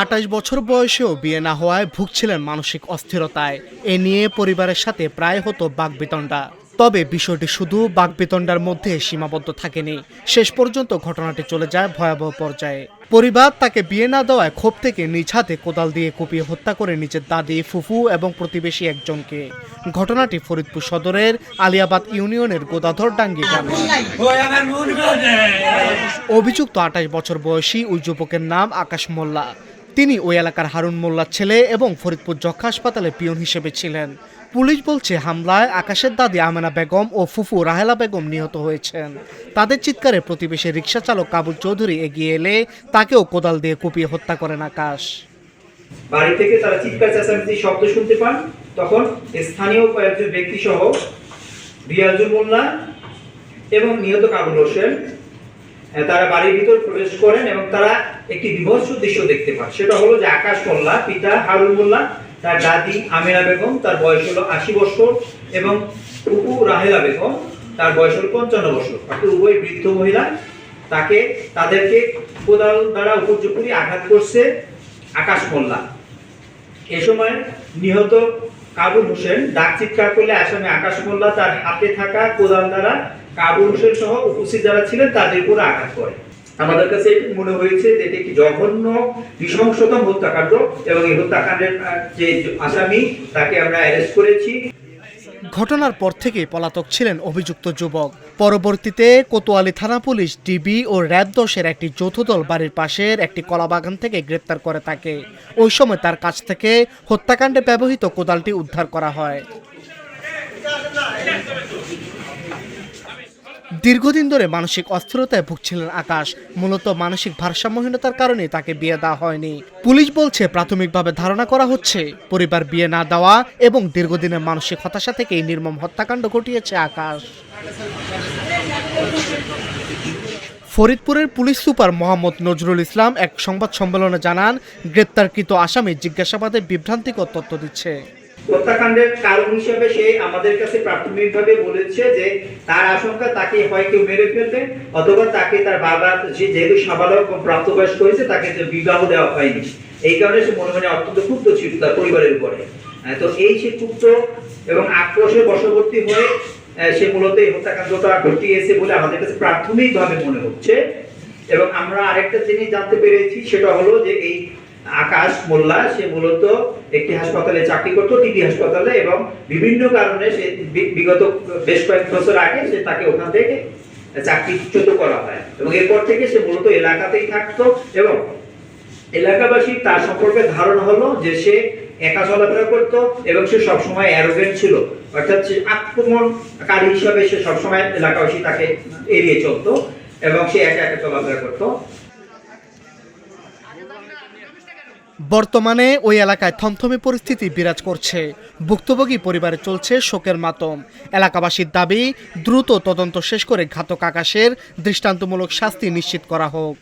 28 বছর বয়সেও বিয়ে না হওয়ায় ভুগছিলেন মানসিক অস্থিরতায়। এ নিয়ে পরিবারের সাথে প্রায় হতো বাকবিতণ্ডা। তবে বিষয়টি শুধু বাকবিতণ্ডার মধ্যে সীমাবদ্ধ থাকেনি, শেষ পর্যন্ত ঘটনাটি চলে যায় ভয়াবহ পর্যায়ে। পরিবার তাকে বিয়ে না দেওয়ায় ক্ষোভ থেকে নিজ হাতে কোদাল দিয়ে কুপিয়ে হত্যা করে নিজের দাদি, ফুফু এবং প্রতিবেশী একজনকে। ঘটনাটি ফরিদপুর সদরের আলিয়াবাদ ইউনিয়নের গোদাধরডাঙ্গি গ্রামে। অভিযুক্ত 28 বছর বয়সী ওই যুবকের নাম আকাশ মোল্লা। তিনি ওই এলাকার হারুন মোল্লার ছেলে এবং ফরিদপুর যক্ষা হাসপাতালে পিয়ন হিসেবে ছিলেন। পুলিশ বলছে, হামলায় আকাশের দাদি আমেনা বেগম ও ফুফু রাহেলা বেগম নিহত হয়েছেন। তাদের চিৎকারে প্রতিবেশী রিকশা চালক কাবুল চৌধুরী এগিয়ে এলে তাকেও কোদাল দিয়ে কুপিয়ে হত্যা করেন আকাশ। বাড়ি থেকে তারা চিৎকার চেঁচামেচি শব্দ শুনতে পান। তখন স্থানীয় কয়েকজন ব্যক্তি সহ রিয়াজুল মোল্লা এবং নিহত কাবুল হোসেন তারা বাড়ির ভিতর প্রবেশ করেন এবং তারা একটি বিভৎস দৃশ্য দেখতে পান। সেটা হলো যে আকাশ মোল্লা, পিতা হারুন মোল্লা, তার দাদি আমেনা বেগম, তার বয়স হলো 80 বছর, এবং ফুফু রাহেলা বেগম, তার বয়স হলো 55 বছর। অর্থাৎ উভয় বৃদ্ধ মহিলা। তাদেরকে কোদাল দ্বারা উপর্যুপরি আঘাত করছে আকাশ মোল্লা। এ সময় নিহত কাবুল হোসেন ডাক চিৎকার করলে আসামি আকাশ মোল্লা তার হাতে থাকা কোদাল দ্বারা কাবুল হোসেন সহ উপস্থিত যারা ছিলেন তাদের উপর আঘাত করে। আমাদের কাছে মনে হয়েছে যে এটি একটি জঘন্য নৃশংসতম হত্যাকাণ্ড এবং এই হত্যাকাণ্ডের যে আসামি তাকে আমরা অ্যারেস্ট করেছি। ঘটনার পর থেকেই পলাতক ছিলেন অভিযুক্ত যুবক। পরবর্তীতে কোতোয়ালি থানা পুলিশ, ডিবি ও র্যাব 10-এর একটি যৌথ দল বাড়ির পাশের একটি কলাবাগান থেকে গ্রেপ্তার করে তাকে। ওই সময় তার কাছ থেকে হত্যাকাণ্ডে ব্যবহৃত কোদালটি উদ্ধার করা হয়। দীর্ঘদিন ধরে মানসিক অস্থিরতায় ভুগছিলেন আকাশ। মূলত মানসিক ভারসাম্যহীনতার কারণে তাকে বিয়ে দেওয়া হয়নি। পুলিশ বলছে, প্রাথমিকভাবে ধারণা করা হচ্ছে পরিবার বিয়ে না দেওয়া এবং দীর্ঘদিনের মানসিক হতাশা থেকে এই নির্মম হত্যাকাণ্ড ঘটিয়েছে আকাশ। ফরিদপুরের পুলিশ সুপার মোহাম্মদ নজরুল ইসলাম এক সংবাদ সম্মেলনে জানান, গ্রেপ্তারকৃত আসামি জিজ্ঞাসাবাদে বিভ্রান্তিকর তথ্য দিচ্ছে। হত্যাকাণ্ডের কারণ হিসেবে সে আমাদের কাছে প্রাথমিকভাবে বলেছে যে তার আশঙ্কা তাকে হয় কেউ মেরে ফেলবে, অথবা তাকে তার বাবা যেহেতু সাবালক প্রাপ্তবয়স্ক হয়েছে তাকে বিবাহ দেওয়া হয়নি। এই কারণে সে মনে মনে অত্যন্ত ক্ষুব্ধ ছিল তার পরিবারের উপরে। তো এই সে ক্ষুব্ধ এবং আক্রোশের বশবর্তী হয়ে সে মূলত এই হত্যাকাণ্ডটা ঘটিয়েছে বলে আমাদের কাছে প্রাথমিকভাবে মনে হচ্ছে। এবং আমরা আরেকটা জিনিস জানতে পেরেছি, সেটা হলো যে এই আকাশ মোল্লা সে মূলত একটি হাসপাতালে চাকরি করতো, টিবি হাসপাতালে, এবং বিভিন্ন কারণে সে বিগত বেশ কয়েক বছর আগে সে তাকে ওখান থেকে চাকরিচ্যুত করা হয় এবং এরপর থেকে সে মূলত এলাকাতেই থাকতো এবং এলাকাবাসী তার সম্পর্কে ধারণা হলো যে সে একা চলাফেরা করতো এবং সে সবসময় অ্যারোগেন্ট ছিল, অর্থাৎ সে আক্রমণকারী হিসাবে সে সবসময় এলাকাবাসী তাকে এড়িয়ে চলতো এবং সে একা একা চলাফেরা করতো। বর্তমানে ওই এলাকায় থমথমে পরিস্থিতি বিরাজ করছে। ভুক্তভোগী পরিবারে চলছে শোকের মাতম। এলাকাবাসীর দাবি, দ্রুত তদন্ত শেষ করে ঘাতক আকাশের দৃষ্টান্তমূলক শাস্তি নিশ্চিত করা হোক।